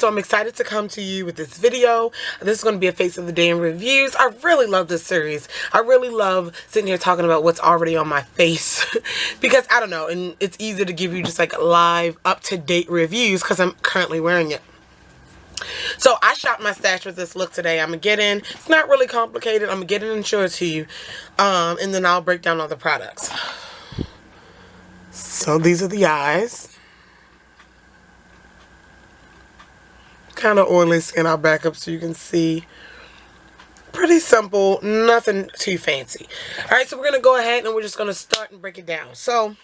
So I'm excited to come to you with this video. This is going to be a Face of the Day in Reviews. I really love this series. I really love sitting here talking about what's already on my face because I don't know, and it's easy to give you just like live, up-to-date reviews because I'm currently wearing it. So I shopped my stash with this look today. I'm going to get in. It's not really complicated. I'm going to get in and show it to you. And then I'll break down all the products. So these are the eyes. Kind of oily skin. I'll back up so you can see. Pretty simple. Nothing too fancy. Alright, so we're going to go ahead and we're just going to start and break it down. So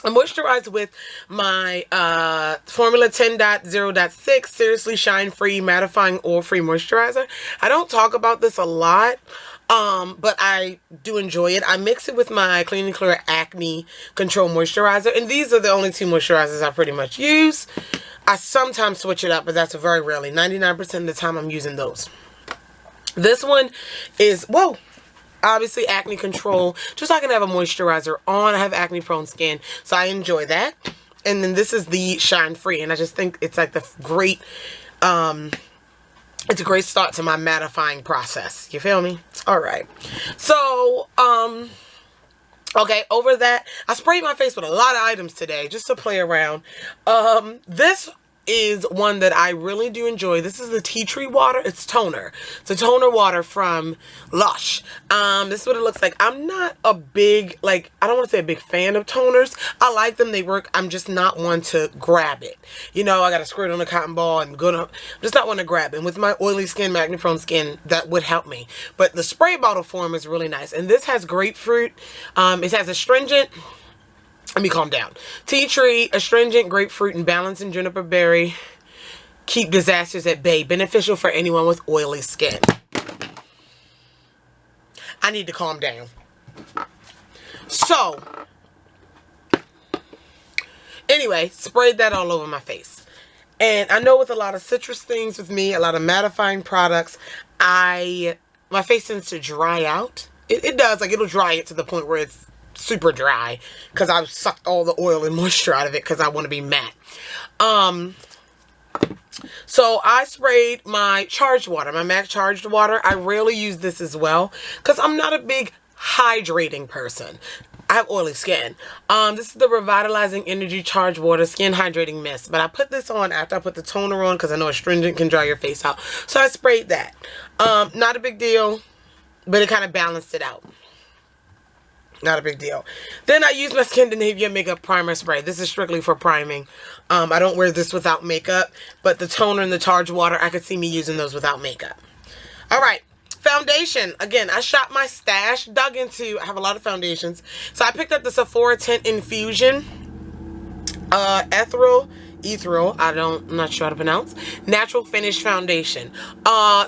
I moisturize with my Formula 10.0.6 Seriously Shine Free Mattifying Oil Free Moisturizer. I don't talk about this a lot, but I do enjoy it. I mix it with my Clean and Clear Acne Control Moisturizer, and these are the only two moisturizers I pretty much use. I sometimes switch it up, but that's very rarely. 99% of the time I'm using those. This one is, whoa, obviously acne control, just so I can have a moisturizer on. I have acne prone skin, so I enjoy that. And then this is the Shine Free, and I just think it's like the great, it's a great start to my mattifying process. You feel me? All right. So, okay, over that, I sprayed my face with a lot of items today just to play around. This is one that I really do enjoy. This is the tea tree water. It's toner. It's a toner water from Lush. This is what it looks like. I'm not a big, like, I don't want to say a big fan of toners. I like them. They work. I'm just not one to grab it. You know, I got to squirt it on a cotton ball and go to, I'm just not one to grab it. And with my oily skin, acne prone skin, that would help me. But the spray bottle form is really nice. And this has grapefruit. It has astringent. Let me calm down. Tea tree, astringent, grapefruit, and balancing juniper berry. Keep disasters at bay. Beneficial for anyone with oily skin. I need to calm down. So, anyway, sprayed that all over my face. And I know with a lot of citrus things with me, a lot of mattifying products, my face tends to dry out. It does, like it'll dry it to the point where it's super dry because I've sucked all the oil and moisture out of it because I want to be matte. So I sprayed my charged water, my MAC charged water. I rarely use this as well because I'm not a big hydrating person. I have oily skin. This is the Revitalizing Energy Charged Water Skin Hydrating Mist. But I put this on after I put the toner on because I know astringent can dry your face out. So I sprayed that. Not a big deal, but it kind of balanced it out. Not a big deal. Then I use my Scandinavia Makeup Primer Spray. This is strictly for priming. I don't wear this without makeup, but the toner and the charged water, I could see me using those without makeup. All-right. Foundation. Again, I shopped my stash, dug into, I have a lot of foundations. So I picked up the Sephora Tint Infusion Ethereal, I'm not sure how to pronounce, Natural Finish Foundation.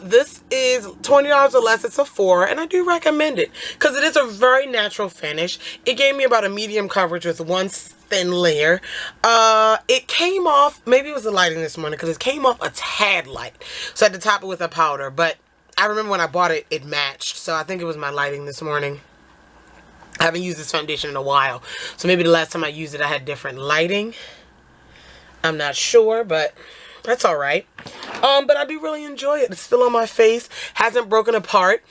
This is $20 or less at Sephora, and I do recommend it because it is a very natural finish. It gave me about a medium coverage with one thin layer. It came off, maybe it was the lighting this morning because it came off a tad light. So I had to top it with a powder, but I remember when I bought it, it matched. So I think it was my lighting this morning. I haven't used this foundation in a while. So maybe the last time I used it, I had different lighting. I'm not sure, but that's all right. But I do really enjoy it. It's still on my face. Hasn't broken apart.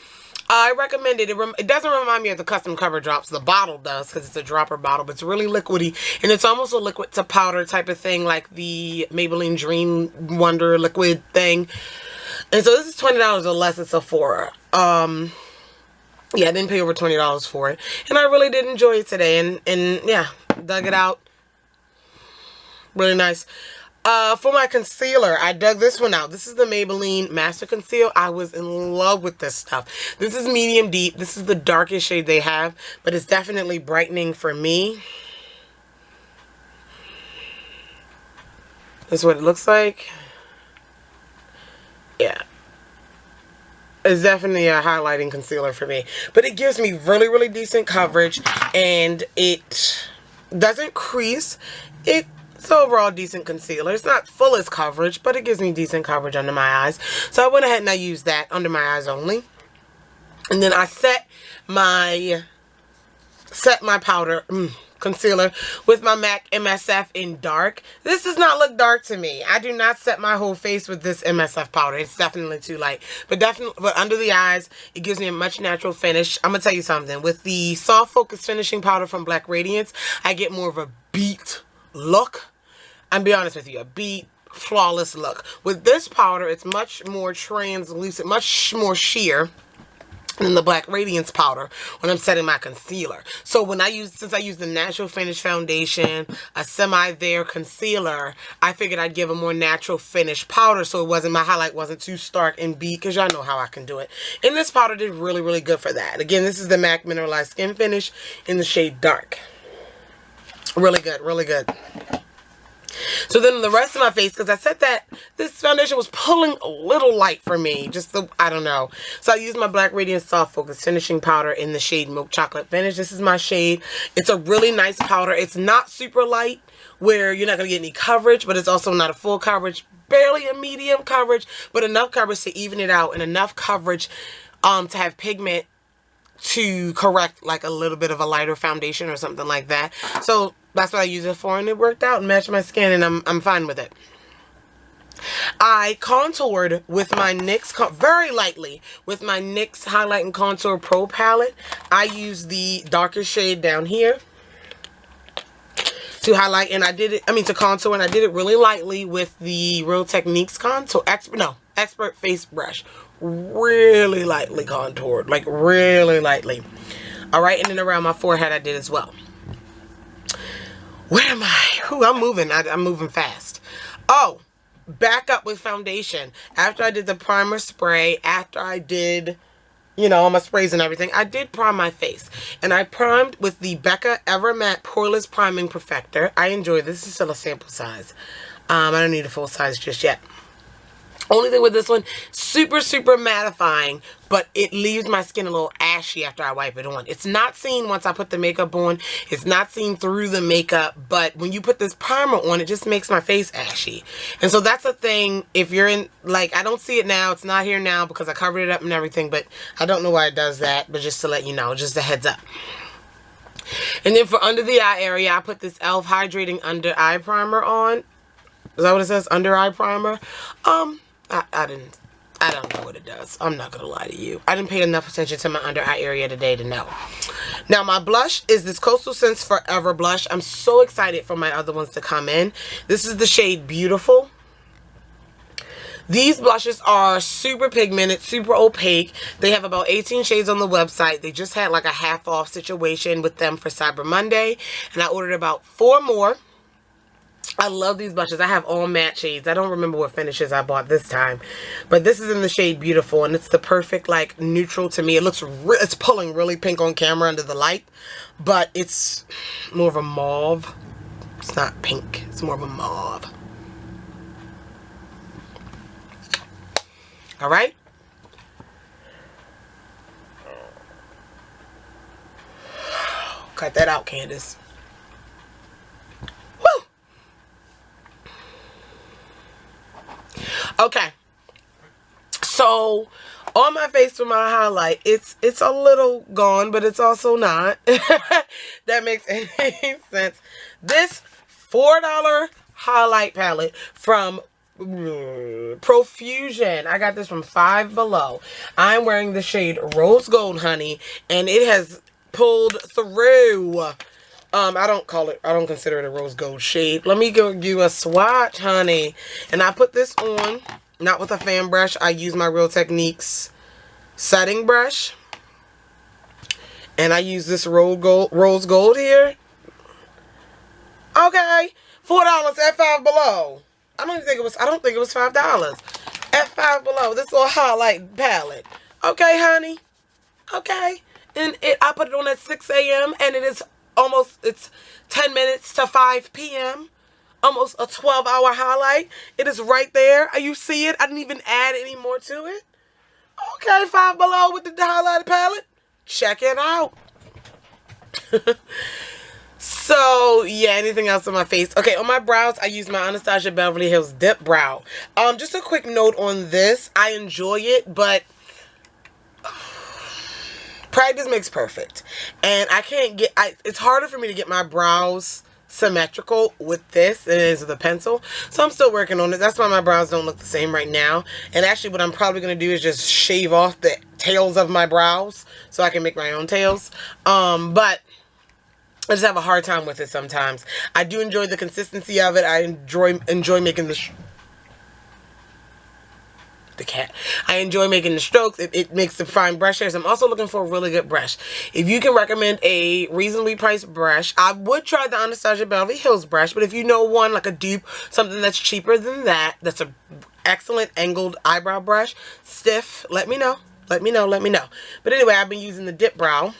I recommend it. It doesn't remind me of the custom cover drops. The bottle does because it's a dropper bottle, but it's really liquidy. And it's almost a liquid to powder type of thing like the Maybelline Dream Wonder liquid thing. And so this is $20 or less at Sephora. Yeah, I didn't pay over $20 for it. And I really did enjoy it today. And yeah, dug it out. Really nice. For my concealer, I dug this one out. This is the Maybelline Master Conceal. I was in love with this stuff. This is medium deep. This is the darkest shade they have, but it's definitely brightening for me. That's what it looks like. Yeah. It's definitely a highlighting concealer for me. But it gives me really, really decent coverage, and it doesn't crease. It's overall decent concealer. It's not fullest coverage, but it gives me decent coverage under my eyes. So I went ahead and I used that under my eyes only. And then I set my powder, concealer with my MAC MSF in dark. This does not look dark to me. I do not set my whole face with this MSF powder. It's definitely too light. But under the eyes, it gives me a much natural finish. I'm going to tell you something. With the Soft Focus Finishing Powder from Black Radiance, I get more of a beat look. I'm be honest with you, a beat, flawless look. With this powder, it's much more translucent, much more sheer than the Black Radiance powder when I'm setting my concealer. So since I use the Natural Finish foundation, a semi-there concealer, I figured I'd give a more natural finish powder so my highlight wasn't too stark and beat, because y'all know how I can do it. And this powder did really, really good for that. Again, this is the MAC Mineralized Skin Finish in the shade Dark. Really good, really good. So then the rest of my face, because I said that this foundation was pulling a little light for me. I don't know. So I used my Black Radiance Soft Focus Finishing Powder in the shade Milk Chocolate Finish. This is my shade. It's a really nice powder. It's not super light where you're not going to get any coverage, but it's also not a full coverage. Barely a medium coverage, but enough coverage to even it out and enough coverage to have pigment to correct like a little bit of a lighter foundation or something like that. So that's what I use it for, and it worked out and matched my skin, and I'm fine with it. I contoured with my NYX, very lightly, with my NYX Highlight and Contour Pro palette. I used the darker shade down here to highlight, and to contour, and I did it really lightly with the Real Techniques Expert Face Brush. Really lightly contoured, like really lightly. Alright, and then around my forehead I did as well. Where am I? Ooh, I'm moving. I'm moving fast. Oh, back up with foundation. After I did the primer spray, after I did, all my sprays and everything, I did prime my face. And I primed with the Becca Ever Matte Poreless Priming Perfector. I enjoy this. This is still a sample size. I don't need a full size just yet. Only thing with this one, super, super mattifying, but it leaves my skin a little ashy after I wipe it on. It's not seen once I put the makeup on. It's not seen through the makeup, but when you put this primer on, it just makes my face ashy. And so that's a thing, if you're in, like, I don't see it now. It's not here now because I covered it up and everything, but I don't know why it does that, but just to let you know, just a heads up. And then for under the eye area, I put this e.l.f. Hydrating Under Eye Primer on. Is that what it says? Under Eye Primer? I don't know what it does. I'm not going to lie to you. I didn't pay enough attention to my under eye area today to know. Now, my blush is this Coastal Scents Forever blush. I'm so excited for my other ones to come in. This is the shade Beautiful. These blushes are super pigmented, super opaque. They have about 18 shades on the website. They just had like a half off situation with them for Cyber Monday. And I ordered about 4 more. I love these blushes. I have all matte shades. I don't remember what finishes I bought this time. But this is in the shade Beautiful. And it's the perfect, like, neutral to me. It looks, it's pulling really pink on camera under the light. But it's more of a mauve. It's not pink. It's more of a mauve. Alright? Cut that out, Candace. Okay, so on my face for my highlight, it's a little gone, but it's also not. That makes any sense. This $4 highlight palette from Profusion. I got this from Five Below. I'm wearing the shade Rose Gold Honey, and it has pulled through. I don't consider it a rose gold shade. Let me go give you a swatch, honey. And I put this on, not with a fan brush. I use my Real Techniques setting brush. And I use this rose gold here. Okay. $4 at Five Below. I don't think it was $5. At Five Below. This little highlight palette. Okay, honey. Okay. And I put it on at 6 a.m. and it is it's 10 minutes to 5 p.m. Almost a 12-hour highlight. It is right there. You see it? I didn't even add any more to it. Okay, Five Below with the highlighter palette. Check it out. So, yeah, anything else on my face? Okay, on my brows, I use my Anastasia Beverly Hills Dip Brow. Just a quick note on this. I enjoy it, but Practice makes perfect. And I can't get, it's harder for me to get my brows symmetrical with this than it is with a pencil. So I'm still working on it. That's why my brows don't look the same right now. And actually what I'm probably going to do is just shave off the tails of my brows so I can make my own tails. But I just have a hard time with it sometimes. I do enjoy the consistency of it. I enjoy making the cat. I enjoy making the strokes. It makes the fine brush hairs. I'm also looking for a really good brush. If you can recommend a reasonably priced brush, I would try the Anastasia Beverly Hills brush, but if you know one, like a dupe, something that's cheaper than that, that's an excellent angled eyebrow brush, stiff, let me know. Let me know. But anyway, I've been using the Dip Brow,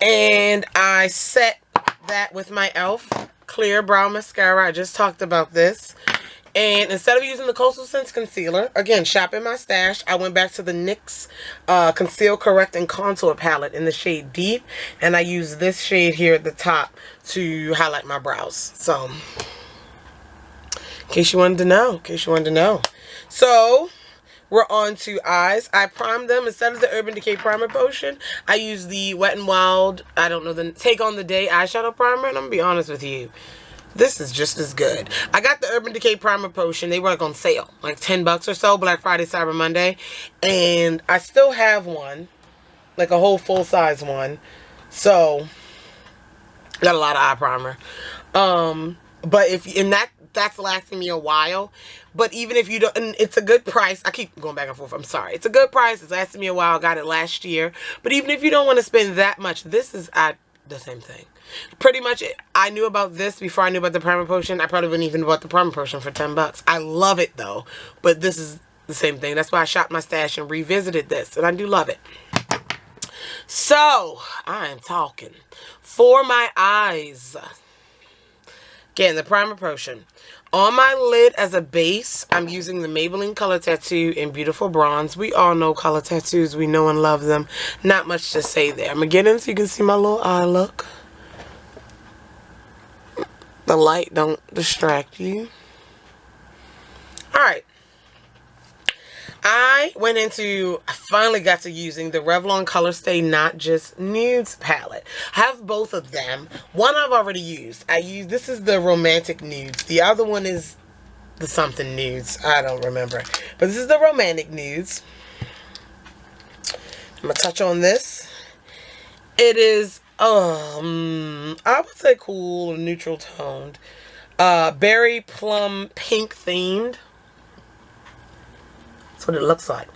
and I set that with my e.l.f. Clear Brow Mascara. I just talked about this. And instead of using the Coastal Scents Concealer, again, shopping my stash, I went back to the NYX Conceal, Correct, and Contour palette in the shade Deep. And I used this shade here at the top to highlight my brows. So, in case you wanted to know. So, we're on to eyes. I primed them. Instead of the Urban Decay Primer Potion, I used the Wet n Wild, the Take on the Day eyeshadow primer. And I'm going to be honest with you, this is just as good. I got the Urban Decay Primer Potion. They were like on sale, like 10 bucks or so, Black Friday, Cyber Monday. And I still have one, like a whole full-size one. So, got a lot of eye primer. But that's lasting me a while. But even if you don't, and it's a good price. I keep going back and forth. I'm sorry. It's a good price. It's lasted me a while. I got it last year. But even if you don't want to spend that much, this is the same thing. Pretty much, I knew about this before I knew about the primer potion. I probably wouldn't even bought the primer potion for 10 bucks. I love it though, but this is the same thing. That's why I shopped my stash and revisited this, and I do love it. So, I am talking. For my eyes, again, the primer potion. On my lid as a base, I'm using the Maybelline Color Tattoo in Beautiful Bronze. We all know color tattoos. We know and love them. Not much to say there. I'm going to get in so you can see my little eye look. The light don't distract you. Alright. I finally got to using the Revlon Color Stay Not Just Nudes palette. I have both of them. One I've already used. This is the Romantic Nudes. The other one is the something nudes. I don't remember. But this is the Romantic Nudes. I'm going to touch on this. It is, I would say cool and neutral toned. Berry plum pink themed. That's what it looks like.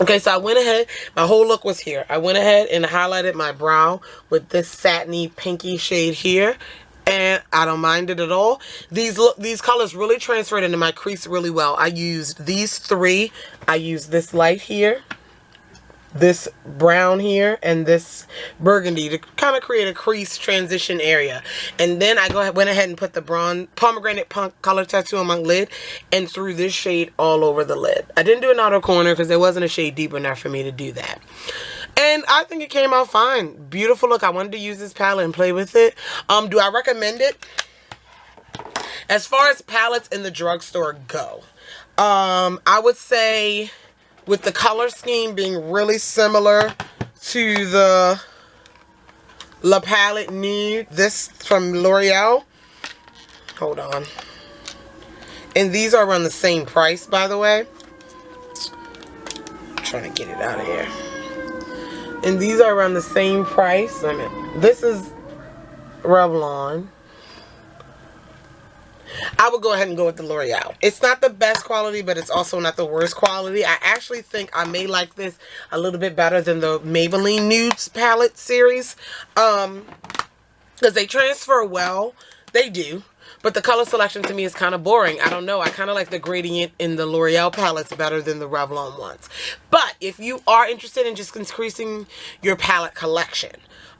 Okay, so I went ahead, my whole look was here. I went ahead and highlighted my brow with this satiny pinky shade here. And I don't mind it at all. These colors really transferred into my crease really well. I used these three. I used this light here, this brown here, and this burgundy to kind of create a crease transition area. And then I went ahead and put the pomegranate punk color tattoo on my lid and threw this shade all over the lid. I didn't do an outer corner because there wasn't a shade deep enough for me to do that. And I think it came out fine. Beautiful look. I wanted to use this palette and play with it. Do I recommend it? As far as palettes in the drugstore go, I would say with the color scheme being really similar to the La Palette Nude, this from L'Oreal. Hold on. And these are around the same price, by the way. I'm trying to get it out of here. And these are around the same price. This is Revlon. I would go ahead and go with the L'Oreal. It's not the best quality, but it's also not the worst quality. I actually think I may like this a little bit better than the Maybelline Nudes palette series. Because they transfer well. They do. But the color selection to me is kind of boring. I don't know. I kind of like the gradient in the L'Oreal palettes better than the Revlon ones. But if you are interested in just increasing your palette collection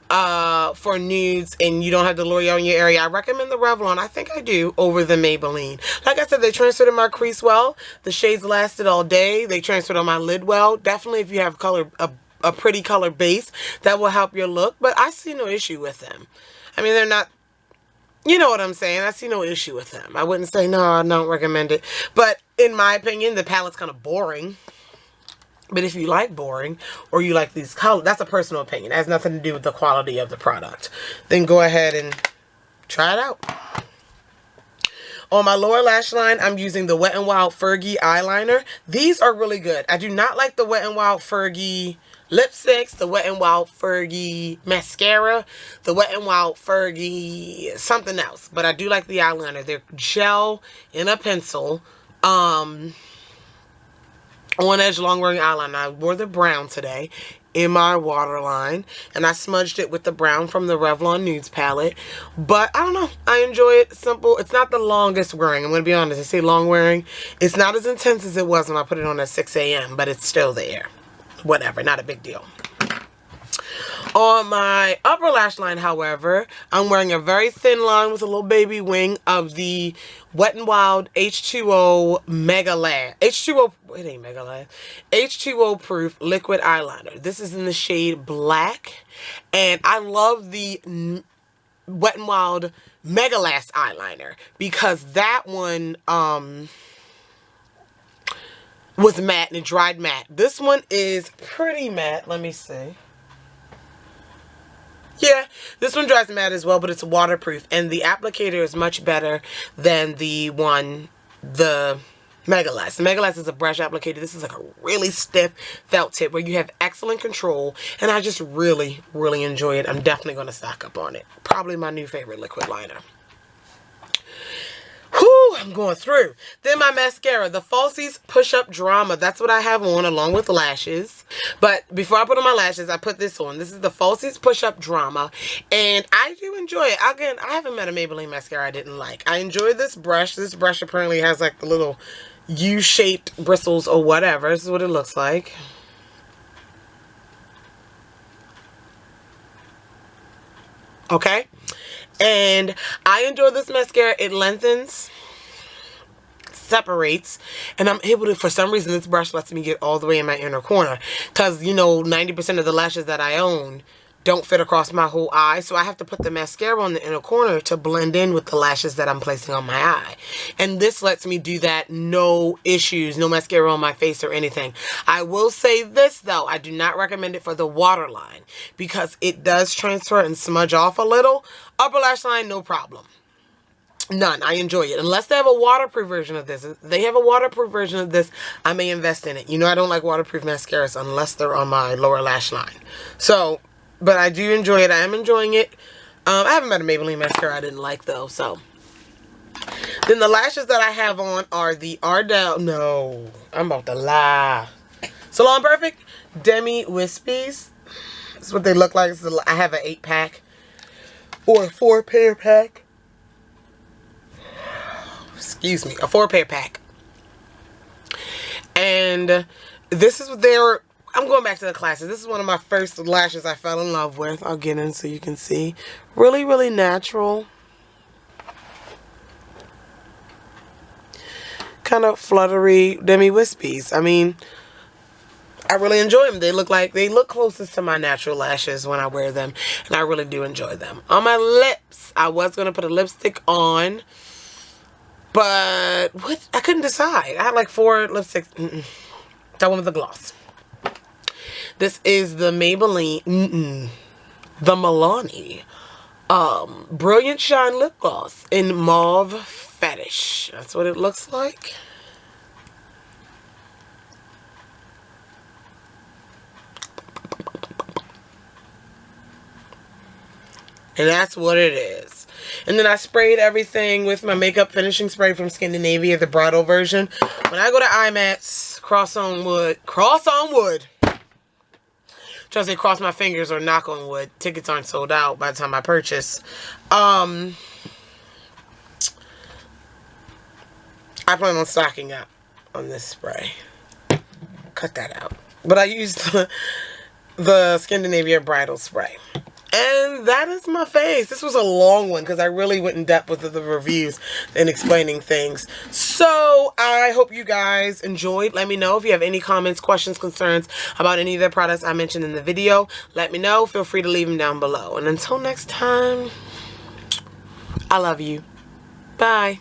for nudes and you don't have the L'Oreal in your area, I recommend the Revlon. I think I do over the Maybelline. Like I said, they transferred in my crease well. The shades lasted all day. They transferred on my lid well. Definitely if you have a pretty color base, that will help your look. But I see no issue with them. I mean, they're not... You know what I'm saying? I see no issue with them. I wouldn't say, no, I don't recommend it. But in my opinion, the palette's kind of boring. But if you like boring or you like these colors, that's a personal opinion. It has nothing to do with the quality of the product. Then go ahead and try it out. On my lower lash line, I'm using the Wet n Wild Fergie eyeliner. These are really good. I do not like the Wet n Wild Fergie lipsticks, the Wet n Wild Fergie mascara, the Wet n Wild Fergie something else. But I do like the eyeliner. They're gel in a pencil. On edge long wearing eyeliner. I wore the brown today in my waterline, and I smudged it with the brown from the Revlon Nudes palette. But I don't know, I enjoy it. Simple. It's not the longest wearing. I'm gonna be honest. I say long wearing. It's not as intense as it was when I put it on at 6 a.m. but it's still there. Whatever, not a big deal. On my upper lash line, however, I'm wearing a very thin line with a little baby wing of the Wet n Wild H2O Mega Lash. It ain't Mega Lash. H2O Proof Liquid Eyeliner. This is in the shade Black. And I love the Wet n Wild Mega Lash eyeliner because that one was matte and it dried matte. This one is pretty matte. Let me see. Yeah, this one dries matte as well, but it's waterproof. And the applicator is much better than the Mega Lash. The Mega Lash is a brush applicator. This is like a really stiff felt tip where you have excellent control. And I just really, really enjoy it. I'm definitely going to stock up on it. Probably my new favorite liquid liner. Whew, I'm going through. Then my mascara, the Falsies Push-Up Drama. That's what I have on along with lashes. But before I put on my lashes, I put this on. This is the Falsies Push-Up Drama. And I do enjoy it. Again, I haven't met a Maybelline mascara I didn't like. I enjoy this brush. This brush apparently has like the little U-shaped bristles or whatever. This is what it looks like. Okay. And I enjoy this mascara. It lengthens, separates, and I'm able to, for some reason, this brush lets me get all the way in my inner corner. Because, you know, 90% of the lashes that I own don't fit across my whole eye. So I have to put the mascara on the inner corner to blend in with the lashes that I'm placing on my eye. And this lets me do that, no issues, no mascara on my face or anything. I will say this, though. I do not recommend it for the waterline because it does transfer and smudge off a little. Upper lash line, no problem. None. I enjoy it. Unless they have a waterproof version of this. If they have a waterproof version of this, I may invest in it. You know, I don't like waterproof mascaras unless they're on my lower lash line. So, but I do enjoy it. I am enjoying it. I haven't met a Maybelline mascara I didn't like, though. So, then the lashes that I have on are the Ardell. No, I'm about to lie. Salon Perfect Demi Wispies. This is what they look like. I have an 8-pack or a 4-pair pack. Excuse me, a 4-pair pack. And this is what they're. I'm going back to the classics. This is one of my first lashes I fell in love with. I'll get in so you can see. Really, really natural. Kind of fluttery Demi Wispies. I mean, I really enjoy them. They look closest to my natural lashes when I wear them. And I really do enjoy them. On my lips, I was going to put a lipstick on. But what? I couldn't decide. I had like 4 lipsticks. That one with the gloss. This is the Maybelline, the Milani Brilliant Shine Lip Gloss in Mauve Fetish. That's what it looks like. And that's what it is. And then I sprayed everything with my makeup finishing spray from Scandinavia, the bridal version. When I go to IMATS, cross on wood. Try to say cross my fingers or knock on wood. Tickets aren't sold out by the time I purchase. I plan on stocking up on this spray. Cut that out. But I used the Scandinavia bridal spray. And that is my face. This was a long one because I really went in depth with the reviews and explaining things. So I hope you guys enjoyed. Let me know if you have any comments, questions, concerns about any of the products I mentioned in the video. Let me know. Feel free to leave them down below. And until next time, I love you. Bye.